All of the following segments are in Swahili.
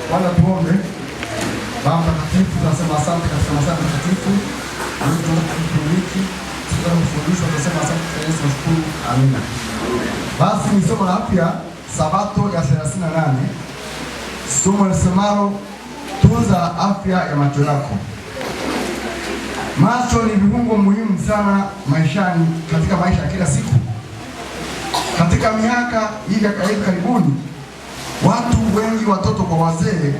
Bwana tuombe. Baba mtakatifu, tunasema asante katika masaa matakatifu. Hiki tunafundishwa, tunasema asante kwa Yesu, nashukuru. Amina. Basi ni somo la afya, Sabato ya 38. Somo lisemalo tunza afya ya macho yako. Macho ni viungo muhimu sana maishani, katika maisha ya kila siku. Katika miaka hivi karibuni, watu wengi, watoto kwa wazee,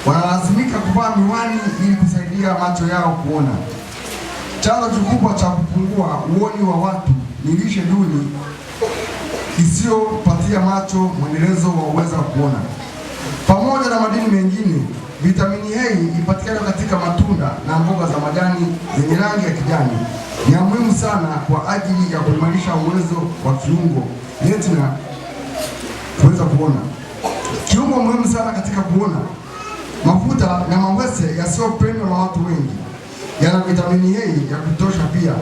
wanalazimika kuvaa miwani ili kusaidia macho yao kuona. Chanzo kikubwa cha kupungua uoni wa watu ni lishe duni isiyopatia macho mwendelezo wa uwezo wa kuona. Pamoja na madini mengine, vitamini A ipatikana katika matunda na mboga za majani zenye rangi ya kijani. Ni muhimu sana kwa ajili ya kuimarisha uwezo wa kiungo retina kuweza kuona. Kiungo muhimu sana katika kuona. Mafuta na mawese yasiyopendwa na watu wengi yana vitamini A ya kutosha pia.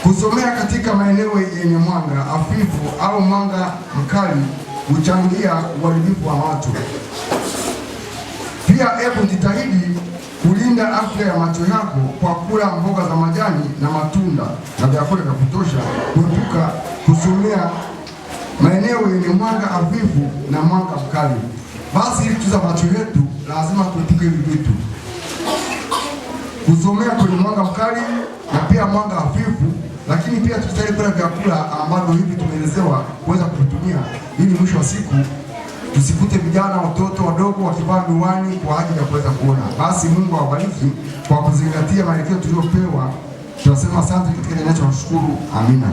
Kusomea katika maeneo yenye mwanga hafifu au mwanga mkali huchangia uharibifu wa macho. Pia hebu jitahidi kulinda afya ya macho yako kwa kula mboga za majani na matunda na vyakula vya kutosha. Kuepuka kusomea maeneo yenye mwanga hafifu na mwanga mkali. Basi ili tuza macho yetu, lazima tuepuke hivi vitu: kusomea kwenye mwanga mkali na pia mwanga hafifu, lakini pia tujitahidi kula vyakula ambavyo hivi tumeelezewa kuweza kutumia, ili mwisho wa siku tusikute vijana, watoto wadogo wakivaa miwani kwa ajili ya kuweza kuona. Basi Mungu awabariki kwa kuzingatia maelekezo tuliyopewa. Tunasema asante katika jina la Yesu, tunashukuru. Amina.